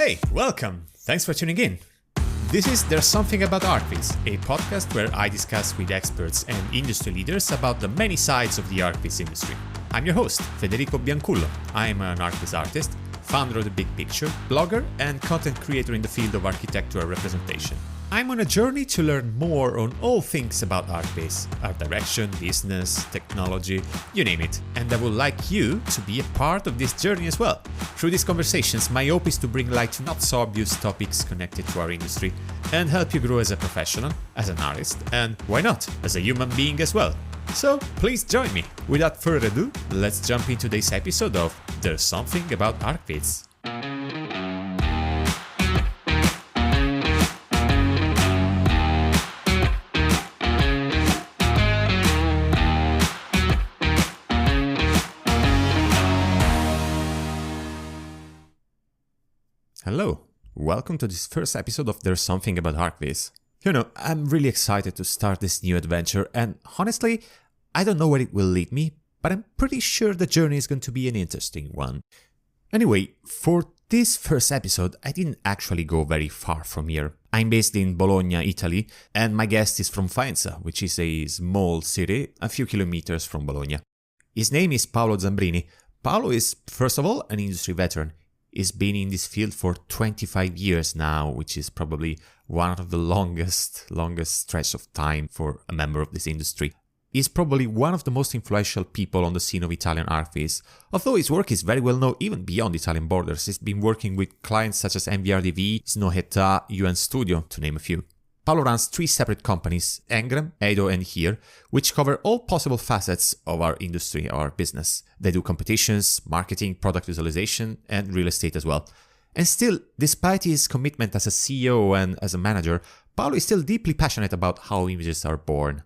Hey, welcome! Thanks for tuning in. This is There's Something About Archviz, a podcast where I discuss with experts and industry leaders about the many sides of the Archviz industry. I'm your host, Federico Biancullo. I'm an Archviz artist, founder of The Big Picture, blogger, and content creator in the field of architectural representation. I'm on a journey to learn more on all things about Archviz, art direction, business, technology, you name it. And I would like you to be a part of this journey as well. Through these conversations, my hope is to bring light to not so obvious topics connected to our industry and help you grow as a professional, as an artist, and why not, as a human being as well. So please join me. Without further ado, let's jump into today's episode of There's Something About Archviz. Hello, welcome to this first episode of There's Something About Archviz. You know, I'm really excited to start this new adventure, and honestly, I don't know where it will lead me, but I'm pretty sure the journey is going to be an interesting one. Anyway, for this first episode, I didn't actually go very far from here. I'm based in Bologna, Italy, and my guest is from Faenza, which is a small city a few kilometers from Bologna. His name is Paolo Zambrini. Paolo is, first of all, an industry veteran. He's been in this field for 25 years now, which is probably one of the longest stretch of time for a member of this industry. He's probably one of the most influential people on the scene of Italian Archviz. Although his work is very well known even beyond Italian borders, he's been working with clients such as MVRDV, Snohetta, UNStudio, to name a few. Paolo runs 3 separate companies, ENGRAM, EIDO and HERE, which cover all possible facets of our industry, our business. They do competitions, marketing, product visualization, and real estate as well. And still, despite his commitment as a CEO and as a manager, Paolo is still deeply passionate about how images are born.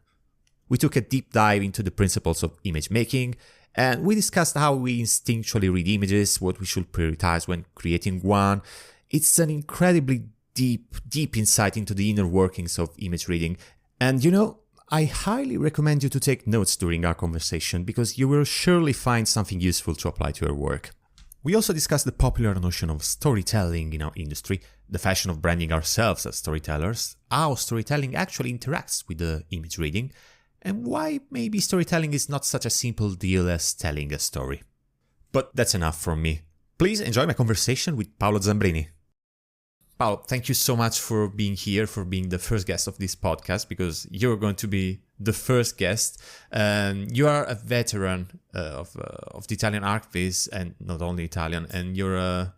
We took a deep dive into the principles of image making, and we discussed how we instinctually read images, what we should prioritize when creating one. It's an incredibly deep insight into the inner workings of image reading. And you know, I highly recommend you to take notes during our conversation because you will surely find something useful to apply to your work. We also discussed the popular notion of storytelling in our industry, the fashion of branding ourselves as storytellers, how storytelling actually interacts with the image reading, and why maybe storytelling is not such a simple deal as telling a story. But that's enough from me. Please enjoy my conversation with Paolo Zambrini. Paolo, thank you so much for being here, for being the first guest of this podcast, because you're going to be the first guest. You are a veteran of the Italian Archviz, and not only Italian, and you're a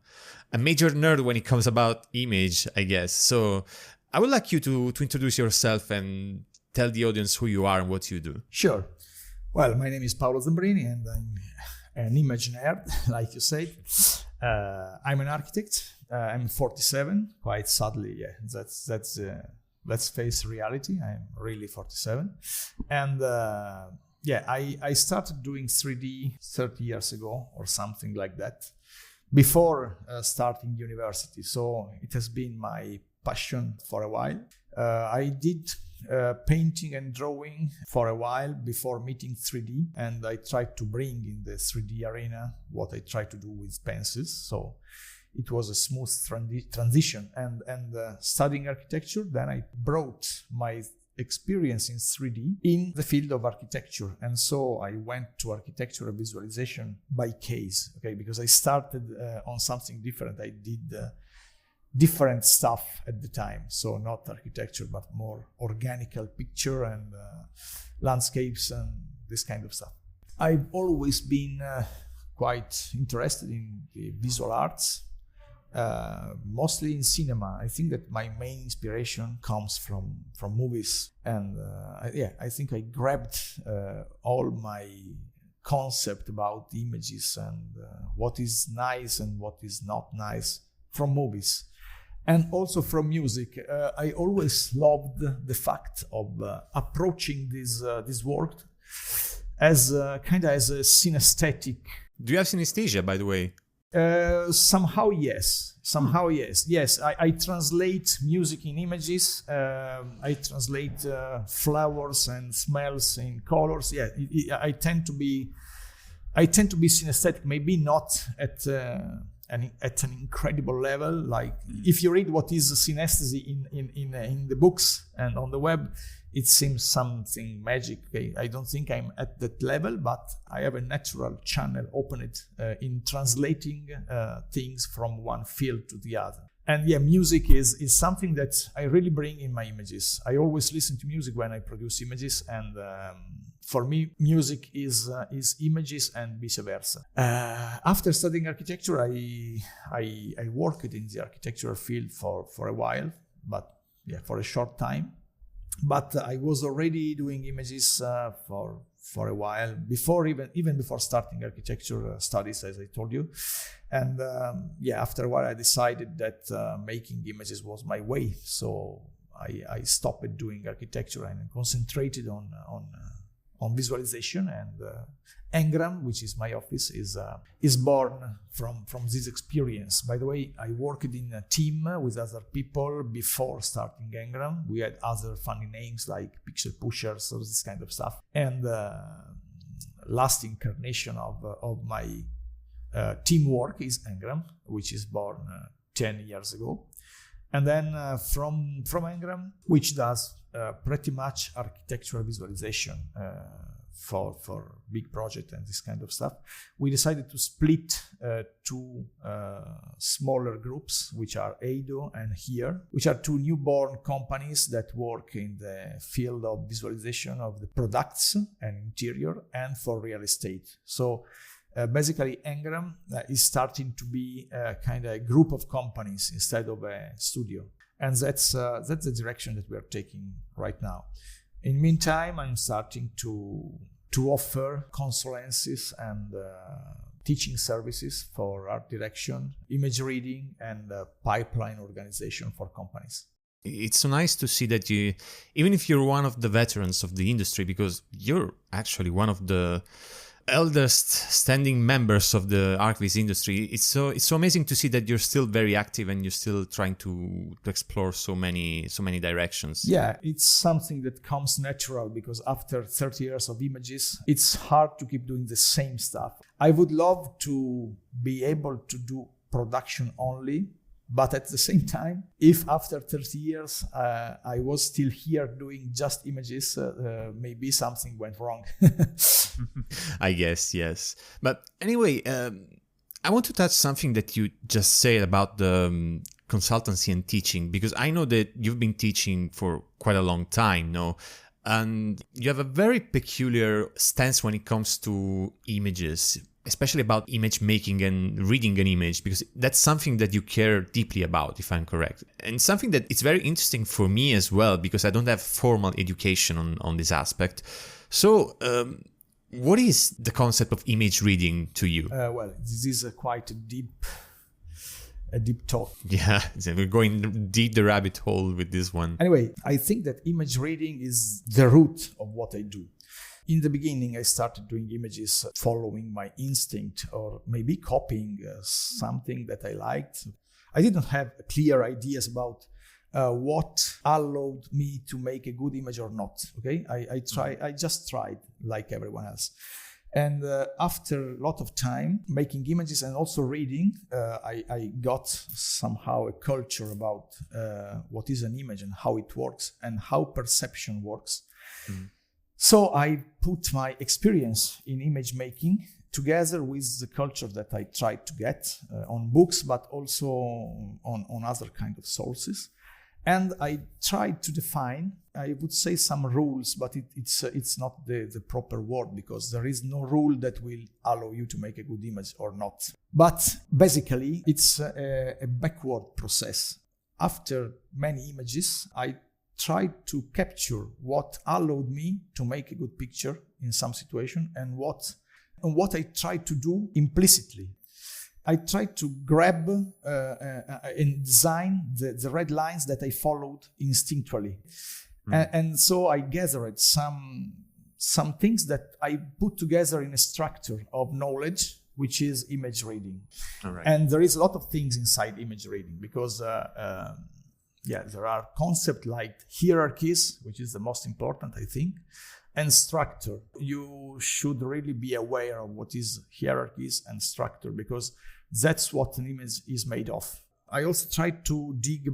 major nerd when it comes about image, I guess. So I would like you to introduce yourself and tell the audience who you are and what you do. Sure. Well, my name is Paolo Zambrini, and I'm an image nerd, like you said. I'm an architect. I'm 47. Quite sadly, yeah. Let's face reality. I'm really 47, and I started doing 3D 30 years ago or something like that, before starting university. So it has been my passion for a while. I did painting and drawing for a while before meeting 3D, and I tried to bring in the 3D arena what I tried to do with pencils. So it was a smooth transition, and studying architecture, then I brought my experience in 3D in the field of architecture. And so I went to architectural visualization by case, okay, because I started on something different. I did different stuff at the time, so not architecture, but more organical picture and landscapes and this kind of stuff. I've always been quite interested in the visual arts, mostly in cinema. I think that my main inspiration comes from movies, and I think I grabbed all my concept about images and what is nice and what is not nice from movies. And also from music. I always loved the fact of approaching this work as kind of as a synesthetic. Do you have synesthesia, by the way? Somehow yes. Yes, I translate music in images. I translate flowers and smells in colors. Yeah, I tend to be synesthetic. Maybe not at at an incredible level. Like if you read what is synesthesia in the books and on the web, it seems something magic. Okay? I don't think I'm at that level, but I have a natural channel opened in translating things from one field to the other. And yeah, music is something that I really bring in my images. I always listen to music when I produce images, and for me, music is images and vice versa. After studying architecture, I worked in the architectural field for a while, but yeah, for a short time. But I was already doing images for a while before even before starting architecture studies, as I told you. And after a while, I decided that making images was my way. So I stopped doing architecture and concentrated on visualization. And ENGRAM, which is my office, is born from this experience. By the way, I worked in a team with other people before starting ENGRAM. We had other funny names like Pixel Pushers or this kind of stuff. And last incarnation of my teamwork is ENGRAM, which is born 10 years ago. And then from ENGRAM, which does pretty much architectural visualization for big project and this kind of stuff, we decided to split two smaller groups, which are EIDO and HERE, which are two newborn companies that work in the field of visualization of the products and interior and for real estate. So basically, ENGRAM is starting to be kind of a group of companies instead of a studio. And that's the direction that we are taking right now. In the meantime, I'm starting to offer consulencies and teaching services for art direction, image reading, and pipeline organization for companies. It's so nice to see that you, even if you're one of the veterans of the industry, because you're actually one of the eldest standing members of the Archviz industry, it's so amazing to see that you're still very active and you're still trying to explore so many directions. Yeah, it's something that comes natural, because after 30 years of images, it's hard to keep doing the same stuff. I would love to be able to do production only, but at the same time, if after 30 years I was still here doing just images, maybe something went wrong. I guess, yes. But anyway, I want to touch something that you just said about the consultancy and teaching, because I know that you've been teaching for quite a long time now, and you have a very peculiar stance when it comes to images, especially about image making and reading an image, because that's something that you care deeply about, if I'm correct. And something that it's very interesting for me as well, because I don't have formal education on this aspect. So, what is the concept of image reading to you? Well, this is quite a deep talk. Yeah, we're going deep the rabbit hole with this one. Anyway, I think that image reading is the root of what I do. In the beginning, I started doing images following my instinct, or maybe copying something that I liked. I didn't have clear ideas about what allowed me to make a good image or not. Okay, I just tried like everyone else. And after a lot of time making images and also reading, I got somehow a culture about what is an image and how it works and how perception works. Mm. So I put my experience in image making together with the culture that I tried to get on books, but also on other kind of sources. And I tried to define, I would say, some rules, but it's not the proper word, because there is no rule that will allow you to make a good image or not. But basically, it's a backward process. After many images, I tried to capture what allowed me to make a good picture in some situation, and what I tried to do implicitly. I tried to grab and design the red lines that I followed instinctually. Mm. And so I gathered some things that I put together in a structure of knowledge, which is image reading. All right. And there is a lot of things inside image reading, because Yeah, there are concepts like hierarchies, which is the most important, I think, and structure. You should really be aware of what is hierarchies and structure, because that's what an image is made of. I also tried to dig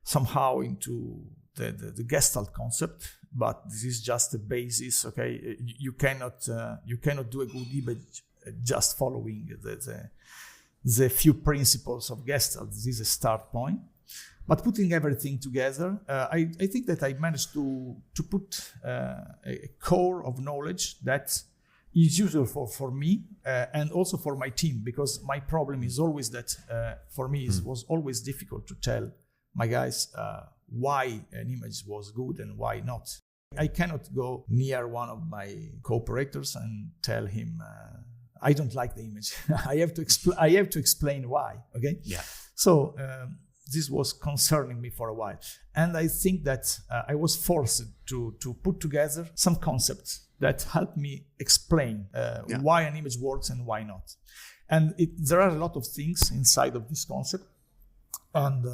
somehow into the Gestalt concept, but this is just the basis. Okay, you cannot do a good image just following the few principles of Gestalt. This is a start point. But putting everything together, I think that I managed to put a core of knowledge that is useful for me and also for my team, because my problem is always that for me it was always difficult to tell my guys why an image was good and why not. I cannot go near one of my cooperators and tell him I don't like the image. I have to explain why. Okay. Yeah. So this was concerning me for a while, and I think that I was forced to put together some concepts that help me explain why an image works and why not. And there are a lot of things inside of this concept. And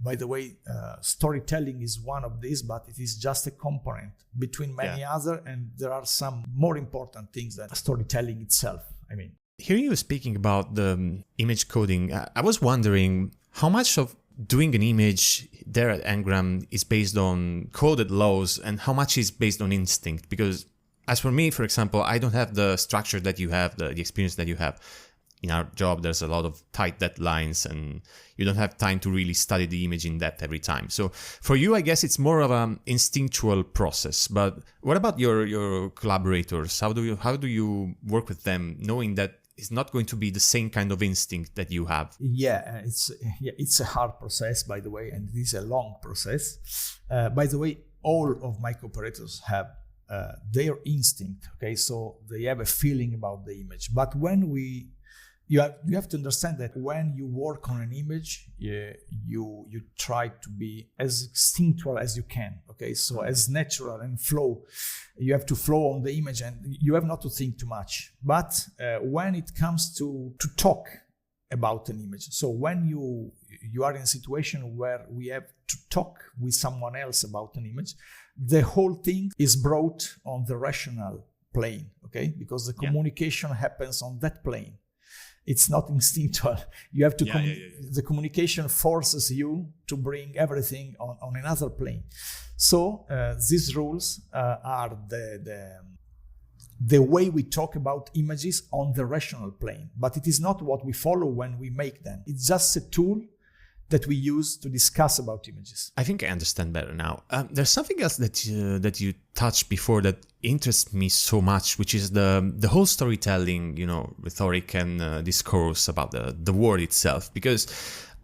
by the way, storytelling is one of these, but it is just a component between many other, and there are some more important things than storytelling itself. I mean, hearing you speaking about the image coding, I was wondering how much of doing an image there at ENGRAM is based on coded laws and how much is based on instinct. Because as for me, for example, I don't have the structure that you have, the experience that you have. In our job, there's a lot of tight deadlines and you don't have time to really study the image in depth every time. So for you, I guess it's more of an instinctual process. But what about your collaborators? How do you work with them, knowing that it's not going to be the same kind of instinct that you have? Yeah, it's a hard process, by the way, and it is a long process. By the way, all of my cooperators have their instinct. Okay, so they have a feeling about the image. But when you have to understand that when you work on an image, you try to be as instinctual as you can. Okay, so as natural and flow. You have to flow on the image, and you have not to think too much. But when it comes to talk about an image, so when you are in a situation where we have to talk with someone else about an image, the whole thing is brought on the rational plane. Okay, because the communication happens on that plane. It's not instinctual. You have to. The communication forces you to bring everything on another plane. So these rules are the way we talk about images on the rational plane. But it is not what we follow when we make them. It's just a tool that we use to discuss about images. I think I understand better now. There's something else that you touched before that interests me so much, which is the whole storytelling, rhetoric and discourse about the word itself. Because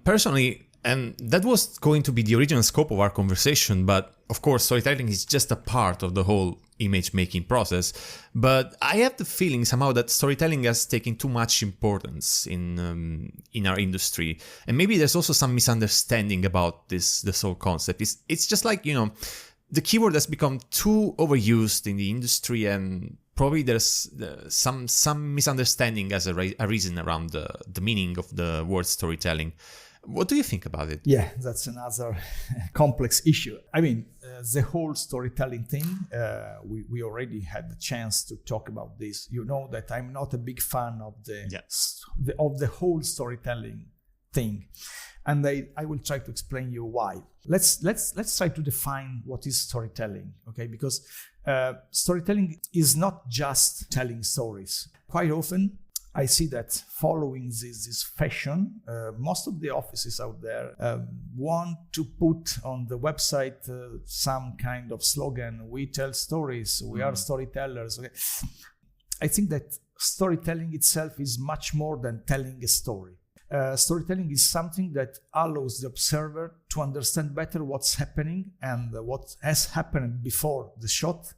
personally, and that was going to be the original scope of our conversation, but of course, storytelling is just a part of the whole image making process. But I have the feeling somehow that storytelling has taken too much importance in our industry, and maybe there's also some misunderstanding about this whole concept. It's just like the keyword has become too overused in the industry, and probably there's some misunderstanding as a reason around the meaning of the word storytelling. What do you think about it? Yeah, that's another complex issue. I mean, the whole storytelling thing, we already had the chance to talk about this. You know that I'm not a big fan of the whole storytelling thing, and I will try to explain you why. Let's try to define what is storytelling, okay? Because storytelling is not just telling stories. Quite often, I see that following this fashion, most of the offices out there want to put on the website some kind of slogan: "We tell stories, we are storytellers." Okay. I think that storytelling itself is much more than telling a story. Storytelling is something that allows the observer to understand better what's happening and what has happened before the shot,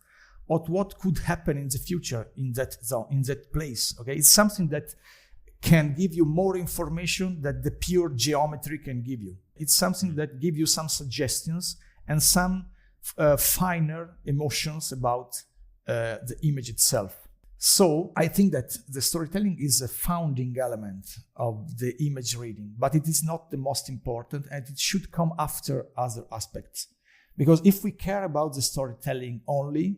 or what could happen in the future in that zone, in that place. Okay, it's something that can give you more information that the pure geometry can give you. It's something that gives you some suggestions and some finer emotions about the image itself. So I think that the storytelling is a founding element of the image reading, but it is not the most important, and it should come after other aspects. Because if we care about the storytelling only,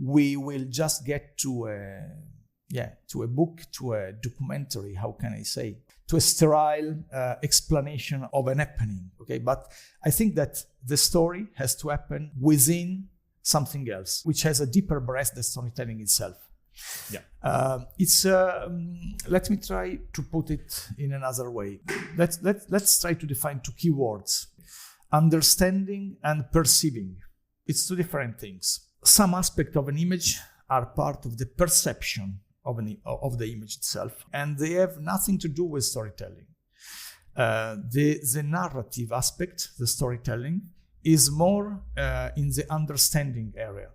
we will just get to a book, to a documentary, how can I say, to a sterile explanation of an happening. Okay, but I think that the story has to happen within something else, which has a deeper breadth than storytelling itself. Yeah. Let me try to put it in another way. Let's try to define two keywords: understanding and perceiving. It's two different things. Some aspects of an image are part of the perception of the image itself, and they have nothing to do with storytelling. The narrative aspect, the storytelling, is more in the understanding area.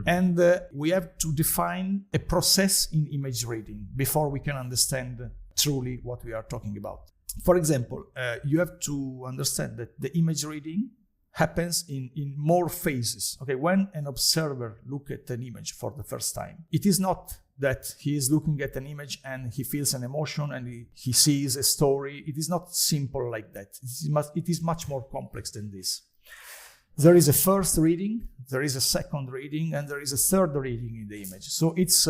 And we have to define a process in image reading before we can understand truly what we are talking about. For example, you have to understand that the image reading happens in more phases. Okay, when an observer looks at an image for the first time, it is not that he is looking at an image and he feels an emotion and he sees a story. It is not simple like that. It is much more complex than this. There is a first reading, there is a second reading, and there is a third reading in the image. So it's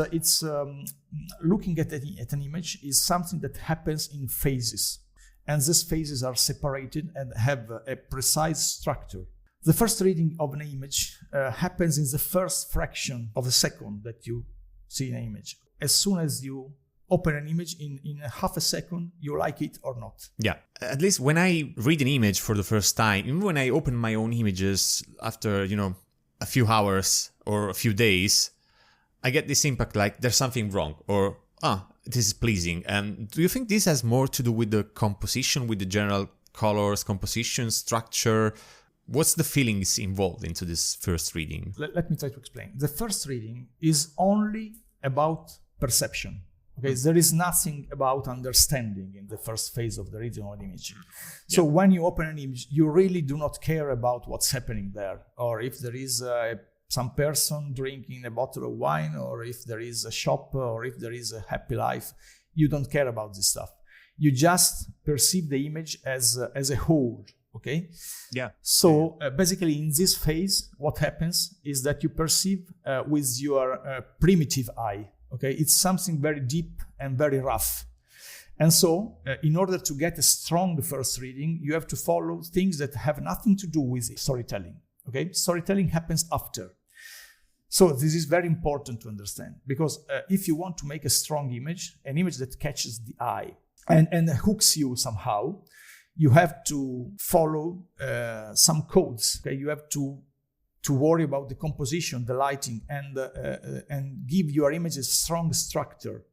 looking at an image is something that happens in phases, and these phases are separated and have a precise structure. The first reading of an image happens in the first fraction of a second that you see an image. As soon as you open an image, in a half a second, you like it or not. Yeah, at least when I read an image for the first time, even when I open my own images after, a few hours or a few days, I get this impact like there's something wrong or, this is pleasing. And do you think this has more to do with the composition, with the general colors, composition, structure? What's the feelings involved into this first reading? Let me try to explain. The first reading is only about perception. Okay, there is nothing about understanding in the first phase of the reading of an image. So when you open an image, you really do not care about what's happening there, or if there is some person drinking a bottle of wine, or if there is a shop, or if there is a happy life. You don't care about this stuff. You just perceive the image as a whole. Okay. Yeah. So basically, in this phase, what happens is that you perceive with your primitive eye. Okay, it's something very deep and very rough. And so, in order to get a strong first reading, you have to follow things that have nothing to do with storytelling. Okay, storytelling happens after. So this is very important to understand, because if you want to make a strong image, an image that catches the eye and hooks you somehow, you have to follow some codes. Okay, you have to worry about the composition, the lighting, and give your image a strong structure.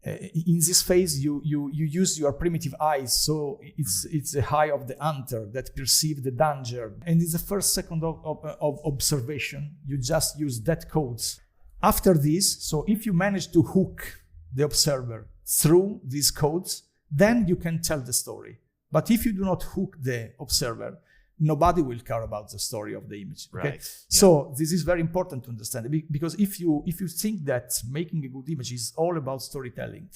In this phase, you use your primitive eyes, so it's the eye of the hunter that perceives the danger. And in the first second of observation, you just use that codes. After this, so if you manage to hook the observer through these codes, then you can tell the story. But if you do not hook the observer, nobody will care about the story of the image. Okay? Right. Yeah. So this is very important to understand, because if you think that making a good image is all about storytelling,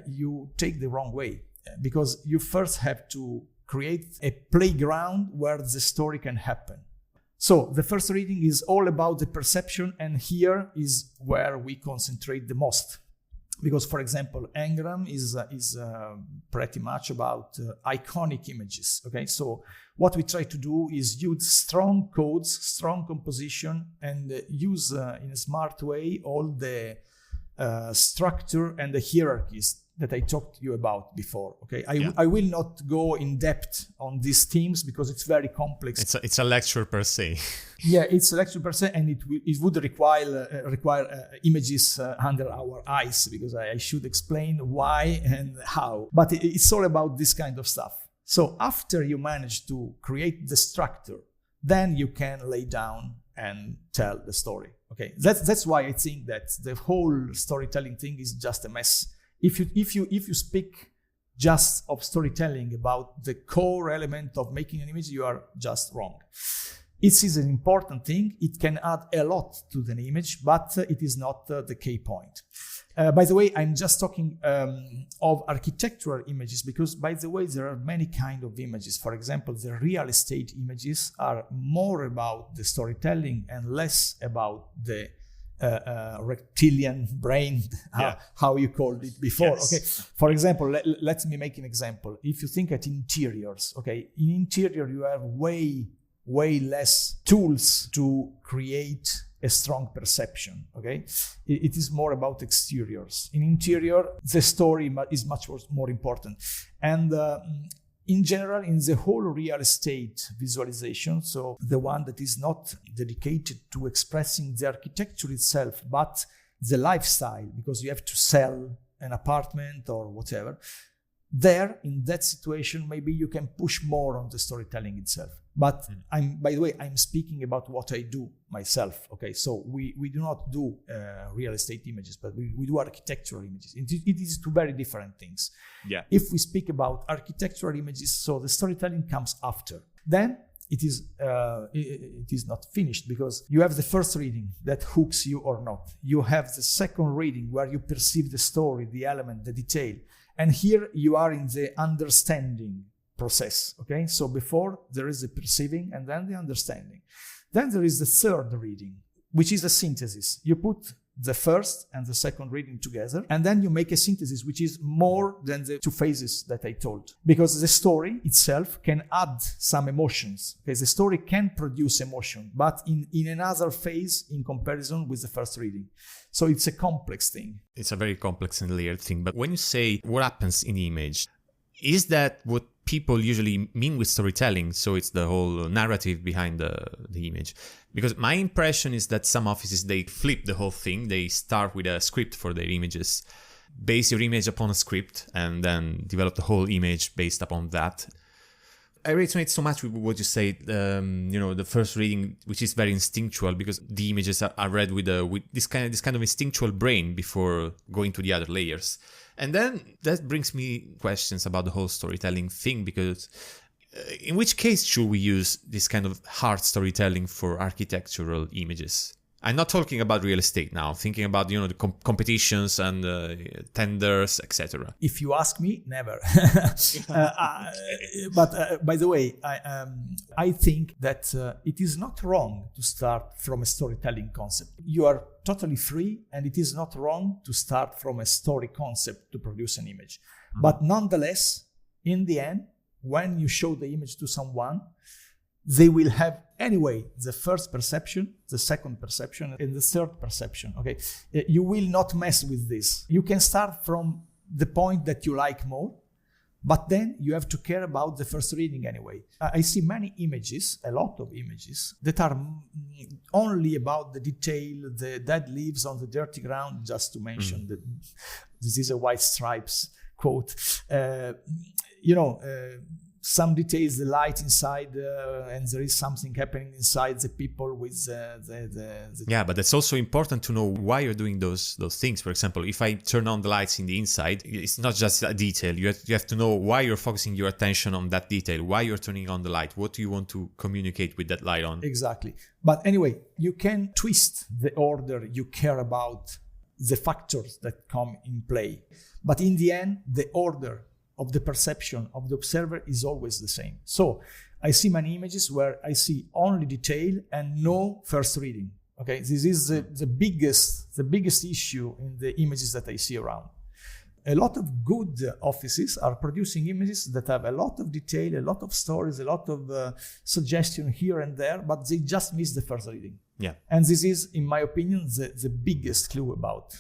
you take the wrong way, because you first have to create a playground where the story can happen. So the first reading is all about the perception, and here is where we concentrate the most. Because, for example, ENGRAM is pretty much about iconic images. Okay, so what we try to do is use strong codes, strong composition, and use in a smart way all the structure and the hierarchies that I talked to you about before. Okay, I will not go in depth on these themes because it's very complex. It's a lecture per se. Yeah, it's a lecture per se, and it would require images under our eyes, because I should explain why and how. But it's all about this kind of stuff. So after you manage to create the structure, then you can lay down and tell the story. Okay, that's why I think that the whole storytelling thing is just a mess. If you speak just of storytelling about the core element of making an image, you are just wrong. It is an important thing. It can add a lot to the image, but it is not the key point. By the way, I'm just talking of architectural images because, by the way, there are many kinds of images. For example, the real estate images are more about the storytelling and less about the reptilian brain, how you called it before. Yes. Okay. For example, let me make an example. If you think at interiors, okay, in interior you have way less tools to create a strong perception. Okay, it is more about exteriors. In interior, the story is much more important, and in general, in the whole real estate visualization, so the one that is not dedicated to expressing the architecture itself, but the lifestyle, because you have to sell an apartment or whatever, there, in that situation, maybe you can push more on the storytelling itself. But by the way, I'm speaking about what I do myself. Okay, so we do not do real estate images, but we do architectural images. It is two very different things. Yeah. If we speak about architectural images, so the storytelling comes after. Then it is not finished because you have the first reading that hooks you or not. You have the second reading where you perceive the story, the element, the detail. And here you are in the understanding process, okay? So before there is the perceiving and then the understanding. Then there is the third reading, which is a synthesis. You put the first and the second reading together, and then you make a synthesis, which is more than the two phases that I told. Because the story itself can add some emotions. Okay? The story can produce emotion, but in another phase in comparison with the first reading. So it's a complex thing. It's a very complex and layered thing. But when you say what happens in the image, is that what people usually mean with storytelling? So it's the whole narrative behind the image. Because my impression is that some offices, they flip the whole thing. They start with a script for their images, base your image upon a script, and then develop the whole image based upon that. I resonate so much with what you say, the first reading, which is very instinctual, because the images are read with this kind of instinctual brain before going to the other layers. And then that brings me questions about the whole storytelling thing, because in which case should we use this kind of hard storytelling for architectural images? I'm not talking about real estate now, thinking about, the competitions and tenders, etc. If you ask me, never. But by the way, I think that it is not wrong to start from a storytelling concept. You are totally free, and it is not wrong to start from a story concept to produce an image. Mm-hmm. But nonetheless, in the end, when you show the image to someone, they will have anyway the first perception, the second perception, and the third perception. Okay, you will not mess with this. You can start from the point that you like more, but then you have to care about the first reading anyway. I see many images, a lot of images, that are only about the detail, the dead leaves on the dirty ground, just to mention that this is a White Stripes quote. Some details, the light inside, and there is something happening inside the people with the... Yeah, but it's also important to know why you're doing those things. For example, if I turn on the lights in the inside, it's not just a detail. You have to know why you're focusing your attention on that detail, why you're turning on the light, what do you want to communicate with that light on. Exactly. But anyway, you can twist the order you care about, the factors that come in play. But in the end, the order of the perception of the observer is always the same. So I see many images where I see only detail and no first reading. Okay, this is the biggest issue in the images that I see around. A lot of good offices are producing images that have a lot of detail, a lot of stories, a lot of suggestion here and there, but they just miss the first reading. Yeah, and this is, in my opinion, the biggest clue about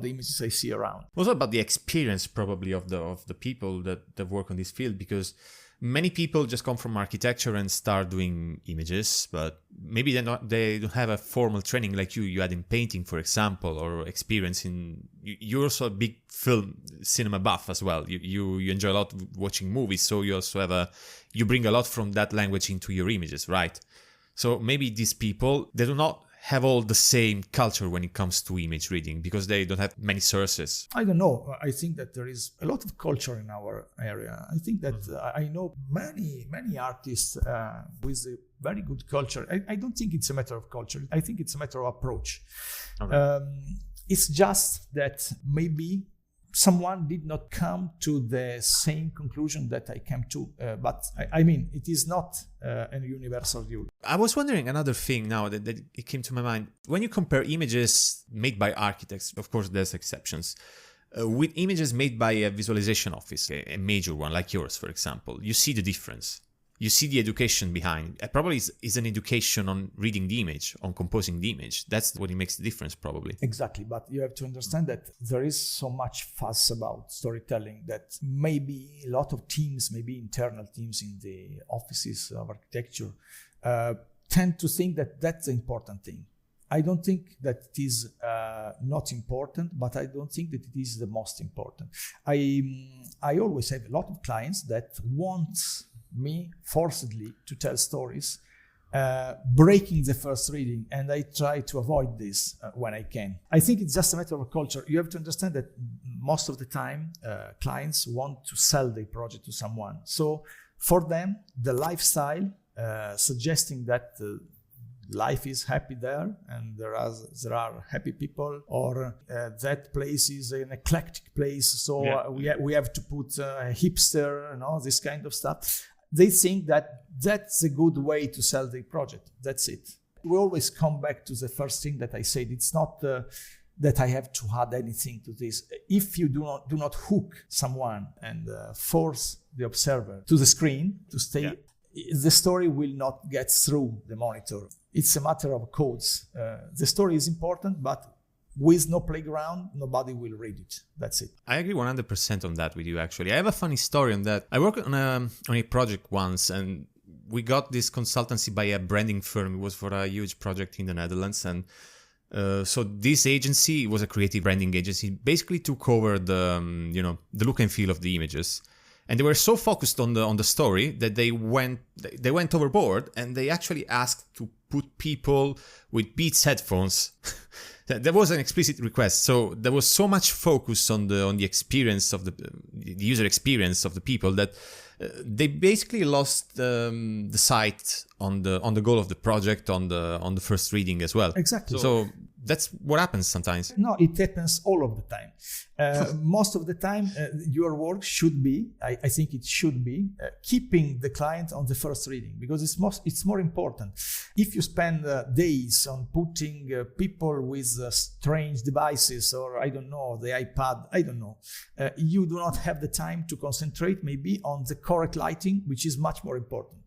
the images I see around. Also about the experience probably of the people that work on this field, because many people just come from architecture and start doing images, but maybe they don't have a formal training like you had in painting, for example, or experience in... You're also a big film cinema buff as well. You enjoy a lot watching movies, so you also you bring a lot from that language into your images, right? So maybe these people, they do not have all the same culture when it comes to image reading because they don't have many sources? I don't know. I think that there is a lot of culture in our area. I think that I know many artists with a very good culture. I don't think it's a matter of culture. I think it's a matter of approach. Okay. It's just that maybe someone did not come to the same conclusion that I came to. But I mean, it is not a universal rule. I was wondering another thing now that it came to my mind. When you compare images made by architects, of course, there's exceptions, with images made by a visualization office, a major one like yours, for example, you see the difference. You see the education behind. It probably is an education on reading the image, on composing the image. That's what it makes the difference, probably. Exactly, but you have to understand that there is so much fuss about storytelling that maybe a lot of teams, maybe internal teams in the offices of architecture, tend to think that that's the important thing. I don't think that it is not important, but I don't think that it is the most important. I always have a lot of clients that want me forcibly to tell stories, breaking the first reading, and I try to avoid this when I can. I think it's just a matter of culture. You have to understand that most of the time clients want to sell their project to someone. So for them, the lifestyle, suggesting that life is happy there and there are happy people, or that place is an eclectic place, so we have to put a hipster and all this kind of stuff. They think that that's a good way to sell the project. That's it. We always come back to the first thing that I said. It's not that I have to add anything to this. If you do not hook someone and force the observer to the screen to stay, the story will not get through the monitor. It's a matter of codes. The story is important, but with no playground, nobody will read it. That's it. I agree 100% on that with you, actually. I have a funny story on that. I worked on a project once, and we got this consultancy by a branding firm. It was for a huge project in the Netherlands. And so this agency was a creative branding agency, basically took over the look and feel of the images. And they were so focused on the story that they went overboard, and they actually asked to put people with Beats headphones. There was an explicit request. So there was so much focus on the experience of the user experience of the people that they basically lost the sight on the goal of the project on the first reading as well. Exactly. So that's what happens sometimes. No, it happens all of the time. Most of the time, your work should be, I think it should be, keeping the client on the first reading, because it's more important. If you spend days on putting people with strange devices, or I don't know, the iPad, I don't know, you do not have the time to concentrate maybe on the correct lighting, which is much more important.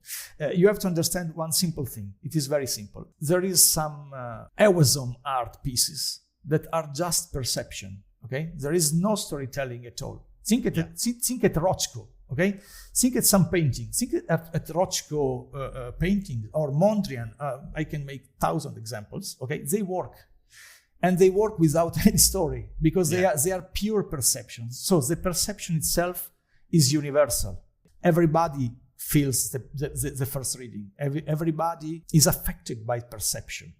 You have to understand one simple thing. It is very simple. There is some awesome art pieces that are just perception. Okay, there is no storytelling at all. Think at Rothko. Okay, think at some painting. Think at Rothko painting or Mondrian. I can make 1,000 examples. Okay, they work, and they work without any story because they are pure perceptions. So the perception itself is universal. Everybody feels the first reading. Everybody is affected by perception.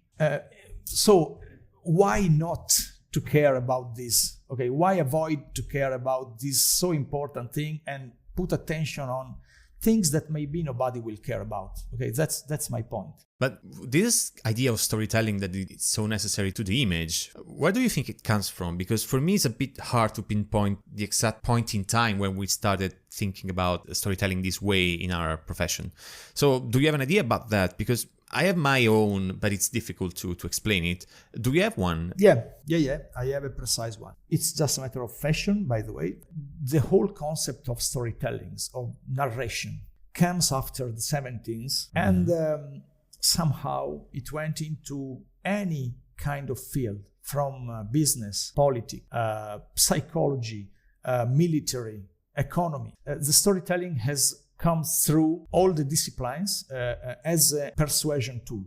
So why not to care about this? Okay, why avoid to care about this so important thing and put attention on things that maybe nobody will care about? Okay, that's my point. But this idea of storytelling that it's so necessary to the image, where do you think it comes from? Because for me, it's a bit hard to pinpoint the exact point in time when we started thinking about storytelling this way in our profession. So do you have an idea about that? Because I have my own, but it's difficult to explain it. Do you have one? Yeah. I have a precise one. It's just a matter of fashion, by the way. The whole concept of storytelling, of narration, comes after the 70s, and somehow it went into any kind of field, from business, politics, psychology, military, economy. The storytelling has comes through all the disciplines as a persuasion tool.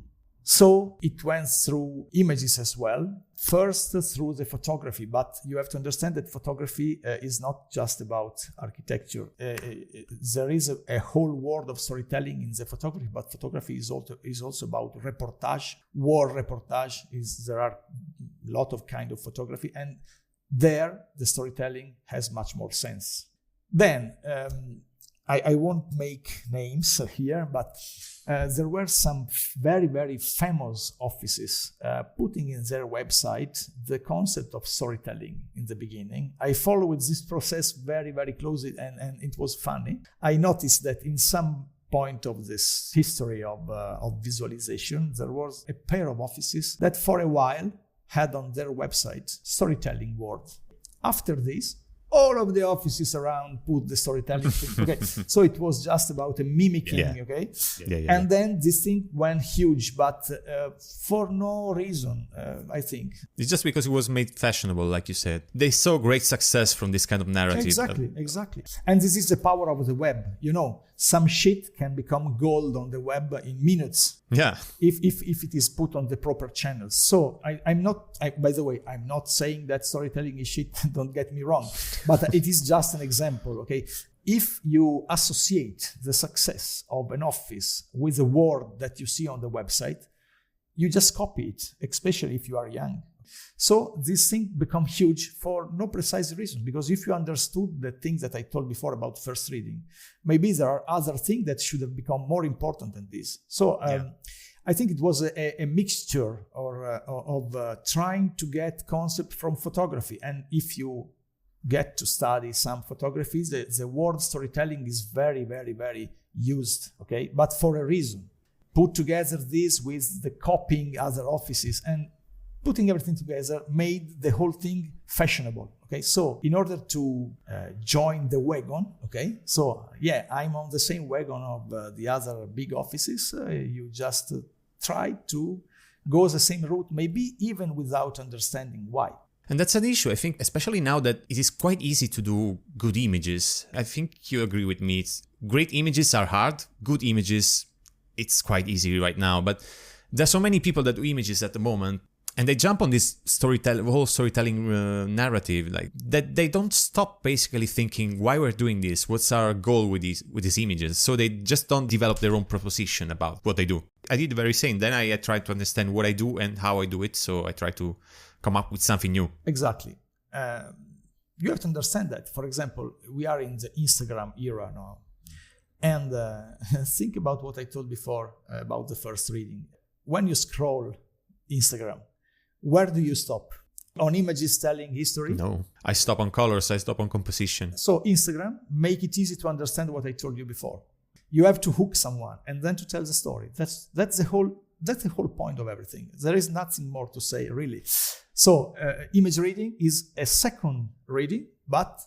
So it went through images as well, first through the photography, but you have to understand that photography is not just about architecture. There is a whole world of storytelling in the photography, but photography is also about reportage, war reportage. There are a lot of kind of photography, and there the storytelling has much more sense. Then, I won't make names here, but there were some very, very famous offices putting in their website the concept of storytelling in the beginning. I followed this process very, very closely, and it was funny. I noticed that in some point of this history of visualization, there was a pair of offices that for a while had on their website storytelling word. After this, all of the offices around put the storytelling thing. Okay, so it was just about a mimicking. Okay, and then this thing went huge, but for no reason, I think. It's just because it was made fashionable, like you said. They saw great success from this kind of narrative. Exactly. And this is the power of the web. You know, some shit can become gold on the web in minutes. Yeah. If it is put on the proper channels. So by the way, I'm not saying that storytelling is shit, don't get me wrong, but it is just an example, okay? If you associate the success of an office with the word that you see on the website, you just copy it, especially if you are young. So this thing become huge for no precise reason, because if you understood the things that I told before about first reading, maybe there are other things that should have become more important than this. So I think it was a mixture of trying to get concept from photography. And if you get to study some photographies, the word storytelling is very, very, very used, okay? But for a reason. Put together this with the copying other offices and putting everything together made the whole thing fashionable. Okay, so in order to join the wagon, okay, so I'm on the same wagon of the other big offices. You just try to go the same route, maybe even without understanding why. And that's an issue, I think, especially now that it is quite easy to do good images. I think you agree with me. Great images are hard. Good images, it's quite easy right now. But there's so many people that do images at the moment, and they jump on this whole storytelling narrative, like that. They don't stop basically thinking why we're doing this, what's our goal with these images. So they just don't develop their own proposition about what they do. I did the very same. Then I tried to understand what I do and how I do it. So I try to come up with something new. Exactly. You have to understand that. For example, we are in the Instagram era now, and think about what I told before about the first reading. When you scroll Instagram, where do you stop? On images telling history? No, I stop on colors, I stop on composition. So Instagram, make it easy to understand what I told you before. You have to hook someone and then to tell the story. That's the whole point of everything. There is nothing more to say, really. So image reading is a second reading, but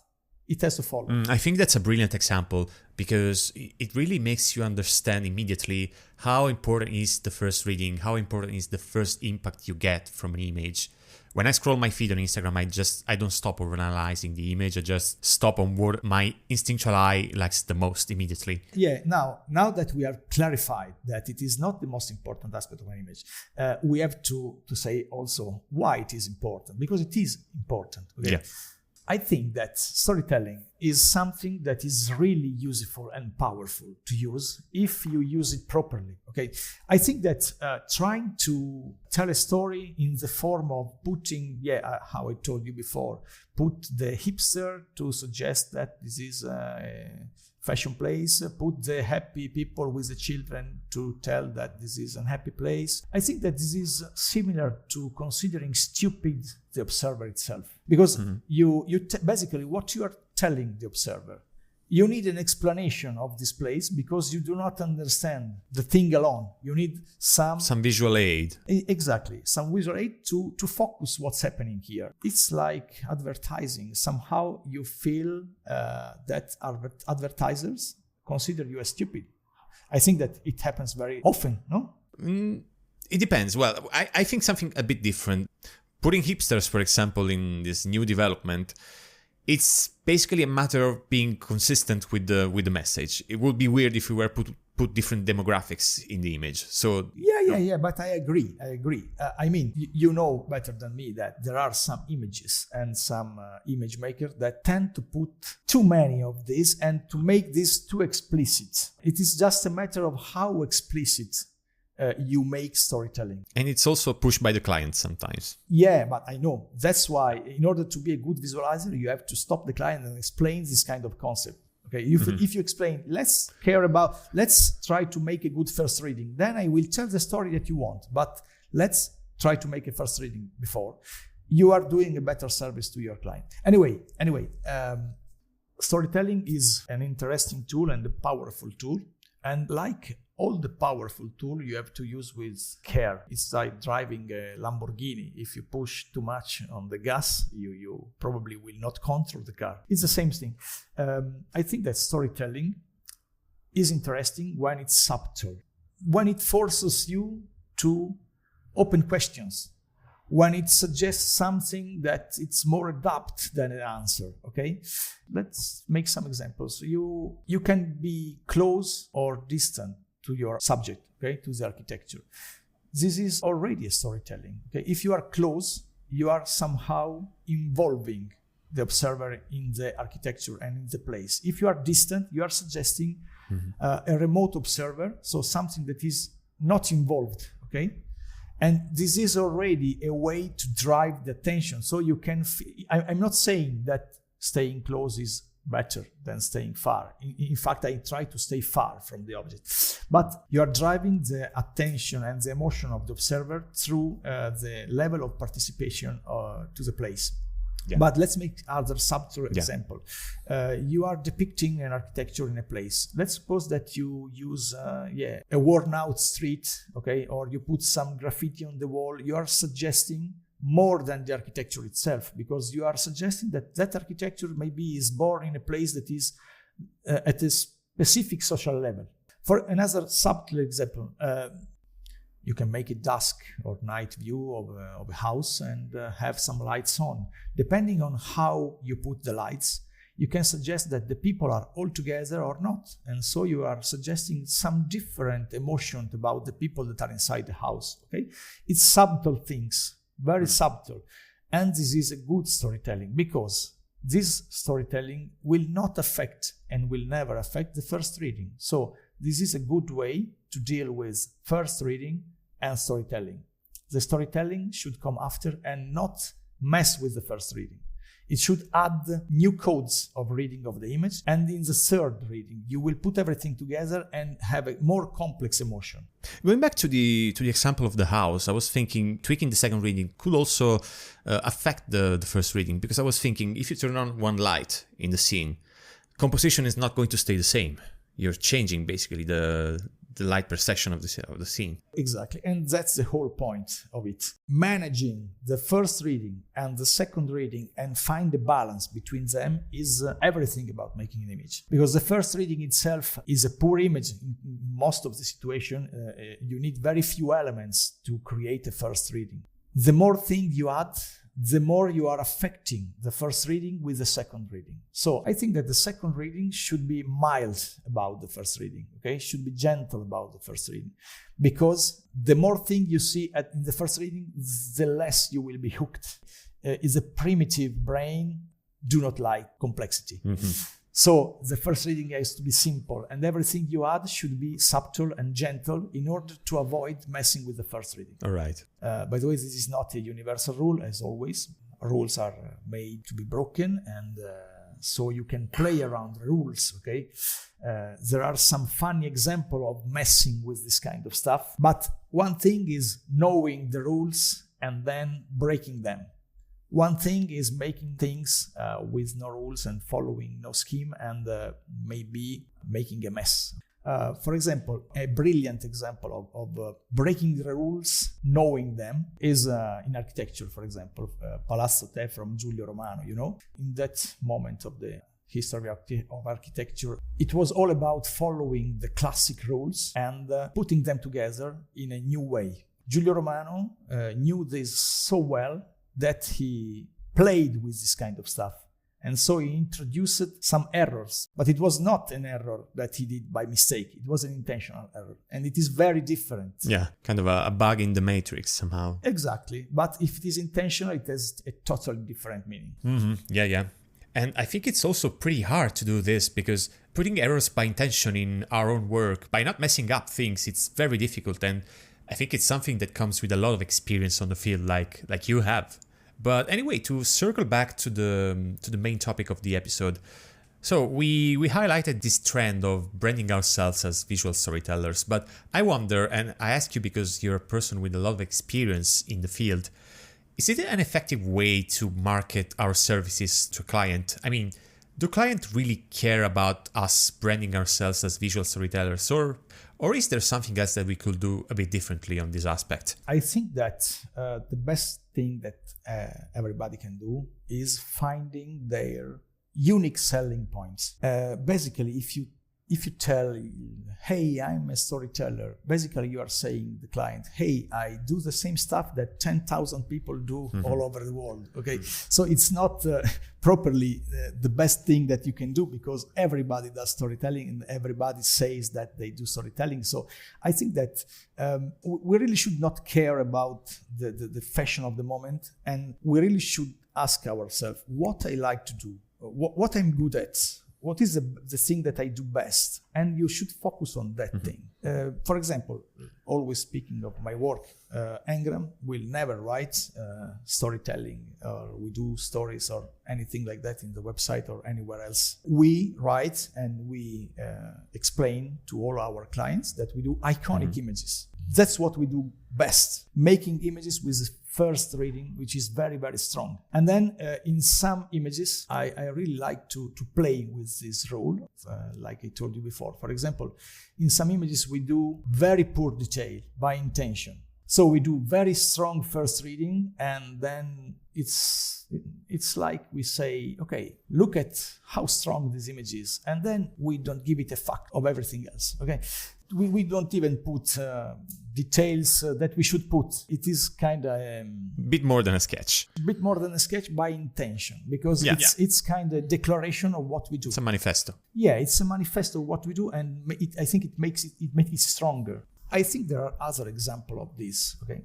it has to follow. I think that's a brilliant example, because it really makes you understand immediately how important is the first reading, how important is the first impact you get from an image. When I scroll my feed on Instagram, I don't stop overanalyzing the image. I just stop on what my instinctual eye likes the most immediately. Yeah, now that we are clarified that it is not the most important aspect of an image, we have to say also why it is important, because it is important. Okay? Yeah. I think that storytelling is something that is really useful and powerful to use if you use it properly. Okay, I think that trying to tell a story in the form of putting, how I told you before, put the hipster to suggest that this is a fashion place, put the happy people with the children to tell that this is an happy place. I think that this is similar to considering stupid the observer itself, because basically what you are telling the observer, you need an explanation of this place because you do not understand the thing alone. You need some visual aid. Exactly, some visual aid to focus what's happening here. It's like advertising. Somehow you feel that advertisers consider you as stupid. I think that it happens very often, no? It depends. Well, I think something a bit different. Putting hipsters, for example, in this new development, It's basically a matter of being consistent with the message. It would be weird if we were put different demographics in the image. So yeah, but I agree. I mean, you know better than me that there are some images and some image makers that tend to put too many of these and to make this too explicit. It is just a matter of how explicit you make storytelling. And it's also pushed by the client sometimes. Yeah, but I know. That's why in order to be a good visualizer, you have to stop the client and explain this kind of concept. Okay, if you explain, let's try to make a good first reading, then I will tell the story that you want, but let's try to make a first reading before. You are doing a better service to your client. Anyway, storytelling is an interesting tool and a powerful tool. And like all the powerful tool, you have to use with care. It's like driving a Lamborghini. If you push too much on the gas, you probably will not control the car. It's the same thing. I think that storytelling is interesting when it's subtle, when it forces you to open questions, when it suggests something that it's more adapt than an answer, okay? Let's make some examples. You can be close or distant to your subject, okay, to the architecture. This is already a storytelling, okay? If you are close, you are somehow involving the observer in the architecture and in the place. If you are distant, you are suggesting a remote observer, so something that is not involved, okay? And this is already a way to drive the attention. So you can, I'm not saying that staying close is better than staying far. In fact, I try to stay far from the object. But you are driving the attention and the emotion of the observer through the level of participation to the place. Yeah. But let's make other subtle example. You are depicting an architecture in a place. Let's suppose that you use a worn out street, okay, or you put some graffiti on the wall. You are suggesting more than the architecture itself, because you are suggesting that architecture maybe is born in a place that is at a specific social level. For another subtle example, you can make a dusk or night view of a house and have some lights on. Depending on how you put the lights, you can suggest that the people are all together or not. And so you are suggesting some different emotion about the people that are inside the house. Okay, it's subtle things, very subtle. And this is a good storytelling, because this storytelling will not affect and will never affect the first reading. So this is a good way to deal with first reading and storytelling. The storytelling should come after and not mess with the first reading. It should add new codes of reading of the image. And in the third reading, you will put everything together and have a more complex emotion. Going back to the example of the house, I was thinking tweaking the second reading could also affect the first reading, because I was thinking if you turn on one light in the scene, composition is not going to stay the same. You're changing basically the light perception of the scene. Exactly, and that's the whole point of it. Managing the first reading and the second reading and find the balance between them is everything about making an image. Because the first reading itself is a poor image. In most of the situation, you need very few elements to create a first reading. The more thing you add, the more you are affecting the first reading with the second reading. So I think that the second reading should be mild about the first reading, okay? Should be gentle about the first reading. Because the more thing you see in the first reading, the less you will be hooked. Is a primitive brain do not like complexity. Mm-hmm. So the first reading has to be simple, and everything you add should be subtle and gentle in order to avoid messing with the first reading. All right. By the way, this is not a universal rule, as always. Rules are made to be broken, and so you can play around the rules, okay? There are some funny examples of messing with this kind of stuff. But one thing is knowing the rules and then breaking them. One thing is making things with no rules and following no scheme and maybe making a mess. For example, a brilliant example of breaking the rules, knowing them, is in architecture, for example, Palazzo Te from Giulio Romano, you know? In that moment of the history of architecture, it was all about following the classic rules and putting them together in a new way. Giulio Romano knew this so well that he played with this kind of stuff. And so he introduced some errors, but it was not an error that he did by mistake. It was an intentional error, and it is very different. Yeah, kind of a bug in the matrix somehow. Exactly, but if it is intentional, it has a totally different meaning. Mm-hmm. Yeah. And I think it's also pretty hard to do this because putting errors by intention in our own work, by not messing up things, it's very difficult. And I think it's something that comes with a lot of experience on the field like you have. But anyway, to circle back to the main topic of the episode, so we highlighted this trend of branding ourselves as visual storytellers. But I wonder, and I ask you because you're a person with a lot of experience in the field, is it an effective way to market our services to a client? I mean, do clients really care about us branding ourselves as visual storytellers, or is there something else that we could do a bit differently on this aspect? I think that the best thing that everybody can do is finding their unique selling points. Basically, if you tell, hey, I'm a storyteller, basically you are saying to the client, hey, I do the same stuff that 10,000 people do all over the world. Okay, so it's not properly the best thing that you can do because everybody does storytelling and everybody says that they do storytelling. So I think that we really should not care about the fashion of the moment, and we really should ask ourselves what I like to do, what I'm good at. What is the thing that I do best? And you should focus on that thing. For example, always speaking of my work, ENGRAM will never write storytelling or we do stories or anything like that in the website or anywhere else. We write and we explain to all our clients that we do iconic images. That's what we do best, making images with first reading, which is very, very strong. And then in some images, I really like to play with this rule, like I told you before. For example, in some images, we do very poor detail by intention. So we do very strong first reading, and then it's like we say, okay, look at how strong this image is, and then we don't give it a fuck of everything else, okay? We don't even put details that we should put. It is kind of bit more than a sketch. Bit more than a sketch by intention, because it's kind of declaration of what we do. It's a manifesto. Yeah, it's a manifesto of what we do, and I think it makes it stronger. I think there are other examples of this. Okay,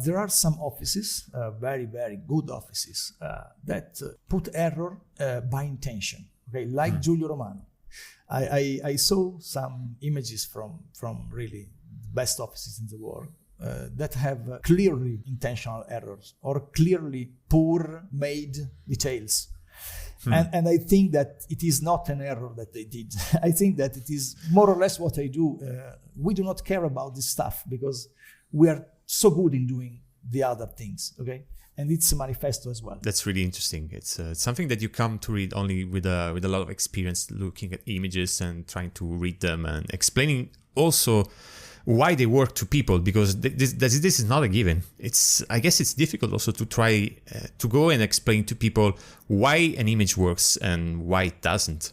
there are some offices, very, very good offices, that put error by intention. Okay, like Giulio Romano. I saw some images from really the best offices in the world that have clearly intentional errors or clearly poor made details. And I think that it is not an error that they did. I think that it is more or less what I do. We do not care about this stuff because we are so good in doing the other things, okay? And it's a manifesto as well. That's really interesting. It's something that you come to read only with a lot of experience looking at images and trying to read them and explaining also why they work to people, because this is not a given. I guess it's difficult also to try to go and explain to people why an image works and why it doesn't.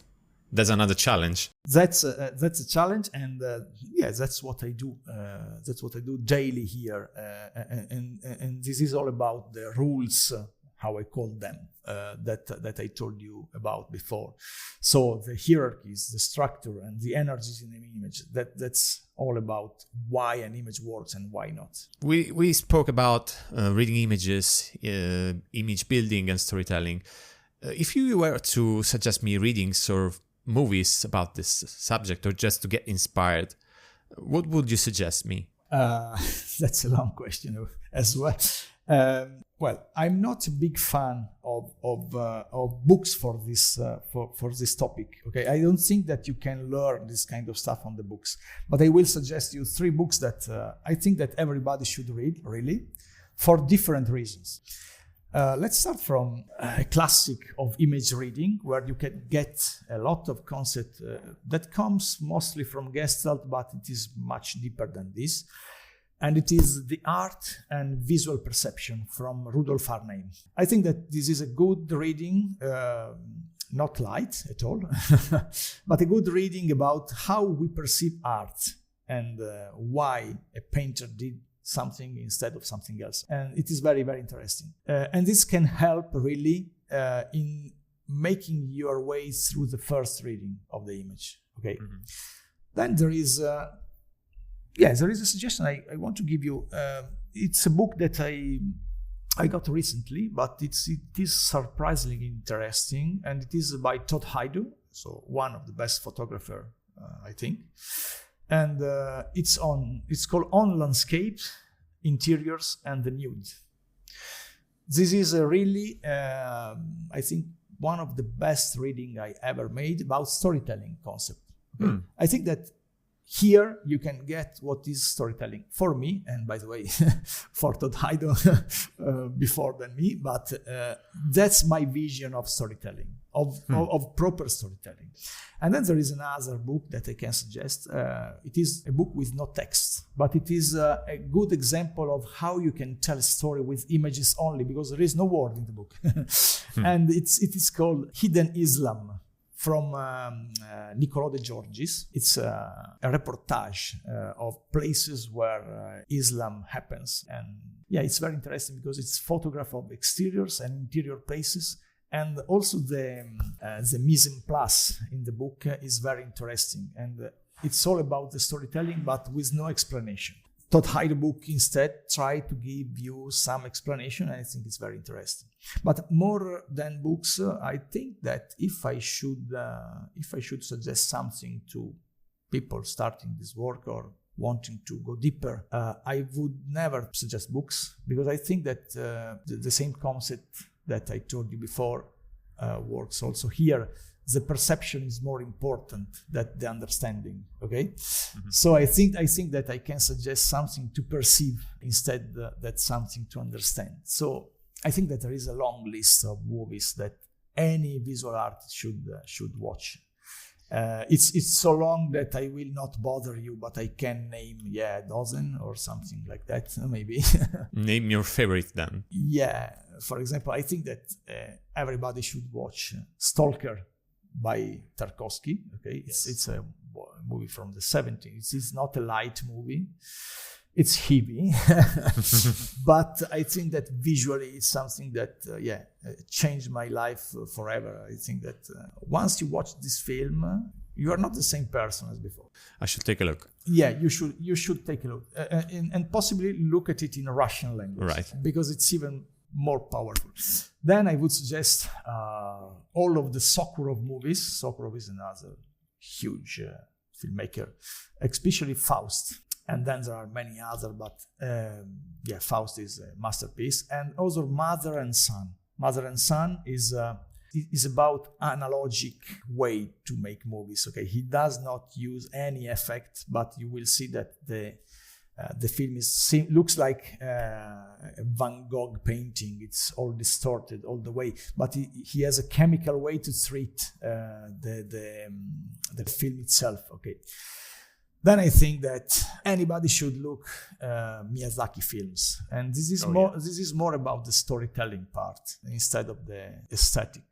That's another challenge. That's a challenge, and that's what I do. That's what I do daily here, and this is all about the rules, how I call them, that I told you about before. So the hierarchies, the structure, and the energies in an image. That's all about why an image works and why not. We spoke about reading images, image building, and storytelling. If you were to suggest me readings or movies about this subject, or just to get inspired, what would you suggest me? That's a long question as well. Well, I'm not a big fan of books for this for this topic. Okay, I don't think that you can learn this kind of stuff on the books, but I will suggest you 3 books that I think that everybody should read, really, for different reasons. Let's start from a classic of image reading, where you can get a lot of concept that comes mostly from Gestalt, but it is much deeper than this. And it is The Art and Visual Perception from Rudolf Arnheim. I think that this is a good reading, not light at all, but a good reading about how we perceive art and why a painter did something instead of something else. And it is very, very interesting. And this can help really in making your way through the first reading of the image. Okay. Then there is a suggestion I want to give you. It's a book that I got recently, but it is surprisingly interesting, and it is by Todd EIDO, so one of the best photographer, I think. And it's called On Landscapes, Interiors, and the Nude. This is a really, I think, one of the best reading I ever made about storytelling concept. Okay? I think that here you can get what is storytelling for me, and by the way, for Todd EIDO before than me, but that's my vision of storytelling, of proper storytelling. And then there is another book that I can suggest. It is a book with no text, but it is a good example of how you can tell a story with images only, because there is no word in the book. And it is called Hidden Islam, from Niccolò De Giorgis. It's a reportage of places where Islam happens. And yeah, it's very interesting because it's photograph of exteriors and interior places. And also the mise en place in the book is very interesting. And it's all about the storytelling, but with no explanation. Todd EIDO book instead try to give you some explanation, and I think it's very interesting. But more than books, I think that if I should suggest something to people starting this work or wanting to go deeper, I would never suggest books, because I think that the same concept that I told you before works also here. The perception is more important than the understanding. Okay, so I think that I can suggest something to perceive instead that something to understand. So I think that there is a long list of movies that any visual artist should watch. It's so long that I will not bother you, but I can name a dozen or something like that, maybe. Name your favorite then. Yeah, for example, I think that everybody should watch Stalker by Tarkovsky. Okay, it's a movie from the 70s. It's not a light movie. It's heavy, but I think that visually it's something that changed my life forever. I think that once you watch this film, you are not the same person as before. I should take a look. Yeah, you should take a look and possibly look at it in a Russian language, right? Because it's even more powerful. Then I would suggest all of the Sokurov movies. Sokurov is another huge filmmaker, especially Faust. And then there are many other, but Faust is a masterpiece. And also Mother and Son. Mother and Son is about analogic way to make movies. Okay, he does not use any effect, but you will see that the film looks like a Van Gogh painting. It's all distorted all the way, but he has a chemical way to treat the film itself. Okay. Then I think that anybody should look Miyazaki films, and this is more about the storytelling part instead of the aesthetic.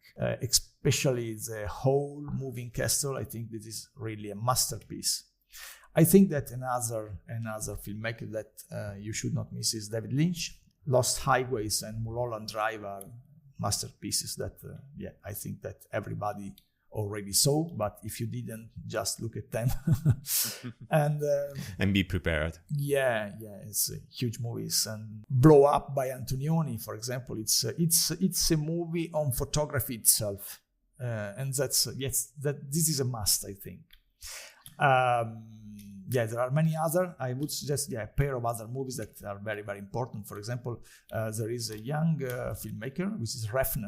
Especially the whole moving castle. I think this is really a masterpiece. I think that another filmmaker that you should not miss is David Lynch. Lost Highways and Mulholland Drive are masterpieces that I think that everybody already saw, but if you didn't, just look at them and be prepared. It's huge movies. And Blow Up by Antonioni, for example, it's a movie on photography itself, and this is a must, I think. There are many other. I would suggest a pair of other movies that are very, very important. For example, there is a young filmmaker, which is Refn.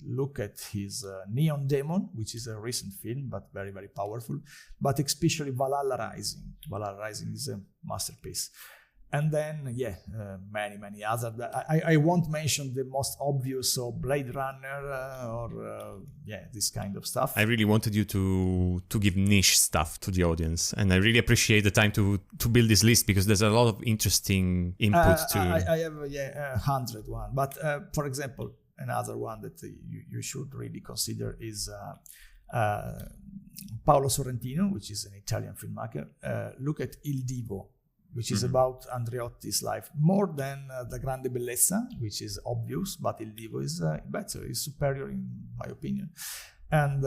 Look at his Neon Demon, which is a recent film, but very, very powerful. But especially Valhalla Rising. Valhalla Rising is a masterpiece. And then, many, many other. I won't mention the most obvious, so Blade Runner this kind of stuff. I really wanted you to give niche stuff to the audience, and I really appreciate the time to build this list, because there's a lot of interesting input I have 101, but for example, another one that you should really consider is Paolo Sorrentino, which is an Italian filmmaker. Look at Il Divo which is about Andreotti's life, more than the Grande Bellezza, which is obvious, but Il Divo is better, is superior in my opinion. And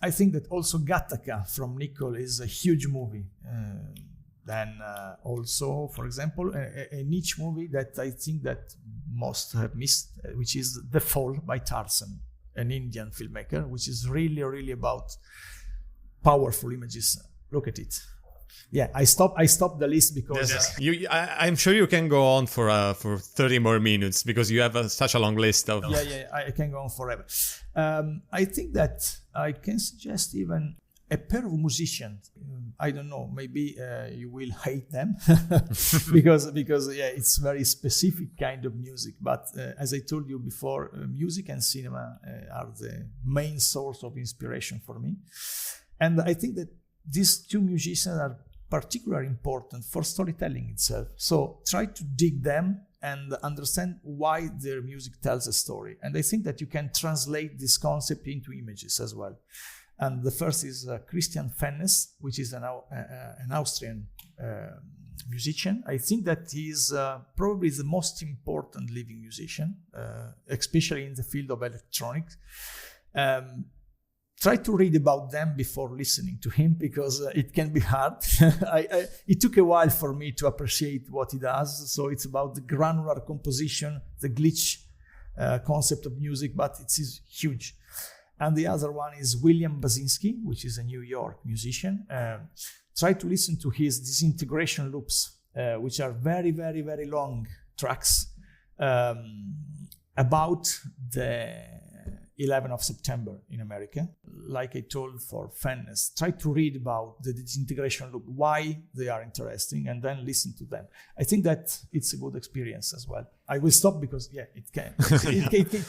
I think that also Gattaca from Nicole is a huge movie. Then also, for example, a niche movie that I think that most have missed, which is The Fall by Tarzan, an Indian filmmaker, which is really, really about powerful images. Look at it. Yeah, I stopped the list because I'm sure you can go on for 30 more minutes because you have such a long list of. Yeah, I can go on forever. I think that I can suggest even a pair of musicians. I don't know, maybe you will hate them because it's very specific kind of music. But as I told you before, music and cinema are the main source of inspiration for me, and I think that these two musicians are particularly important for storytelling itself. So try to dig them and understand why their music tells a story. And I think that you can translate this concept into images as well. And the first is Christian Fennes, which is an Austrian musician. I think that he is probably the most important living musician, especially in the field of electronics. Try to read about them before listening to him because it can be hard. It took a while for me to appreciate what he does. So it's about the granular composition, the glitch concept of music, but it is huge. And the other one is William Basinski, which is a New York musician. Try to listen to his disintegration loops, which are very, very, very long tracks about the 11th of September in America. Like I told for Fennes, try to read about the disintegration loop, why they are interesting, and then listen to them. I think that it's a good experience as well. I will stop because it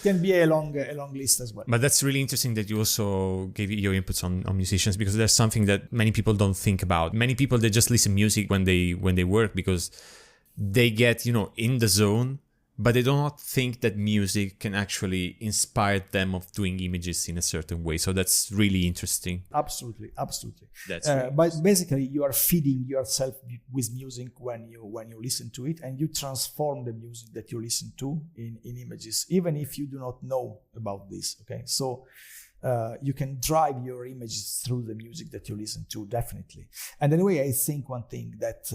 can be a long list as well. But that's really interesting that you also gave your inputs on musicians, because there's something that many people don't think about. Many people, they just listen music when they work because they get in the zone. But they do not think that music can actually inspire them of doing images in a certain way. So that's really interesting. Absolutely. That's really but basically, you are feeding yourself with music when you listen to it, and you transform the music that you listen to in images, even if you do not know about this. Okay, so you can drive your images through the music that you listen to, definitely. And anyway, I think one thing that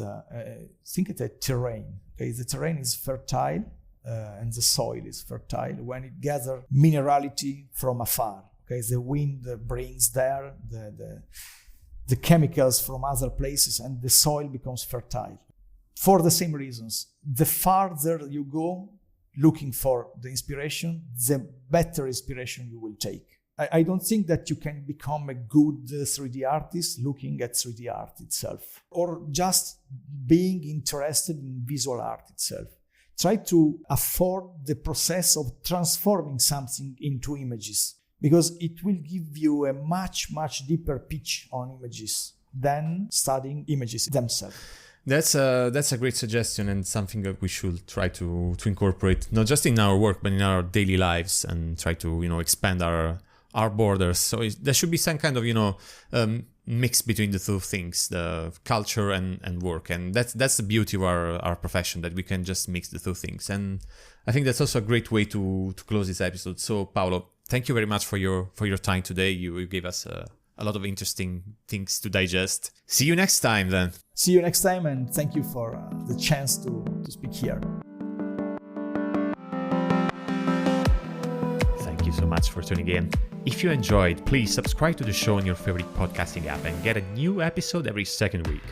think of the terrain. Okay, the terrain is fertile. And the soil is fertile when it gathers minerality from afar. Okay, the wind brings there the chemicals from other places, and the soil becomes fertile. For the same reasons, the farther you go looking for the inspiration, the better inspiration you will take. I don't think that you can become a good 3D artist looking at 3D art itself, or just being interested in visual art itself. Try to afford the process of transforming something into images, because it will give you a much, much deeper pitch on images than studying images themselves. That's a great suggestion, and something that we should try to incorporate, not just in our work, but in our daily lives, and try to expand our borders. So there should be some kind of mix between the two things, the culture and work, and that's the beauty of our profession, that we can just mix the two things. And I think that's also a great way to close this episode. So Paolo, thank you very much for your time today. You gave us a lot of interesting things to digest. See you next time then. See you next time, and thank you for the chance to speak here. Thank you so much for tuning in. If you enjoyed, please subscribe to the show on your favorite podcasting app and get a new episode every second week.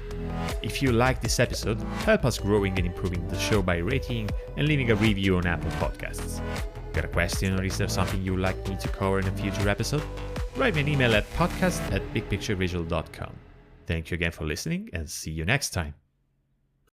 If you like this episode, help us growing and improving the show by rating and leaving a review on Apple Podcasts. Got a question, or is there something you'd like me to cover in a future episode? Write me an email at podcast@bigpicturevisual.com. Thank you again for listening, and see you next time.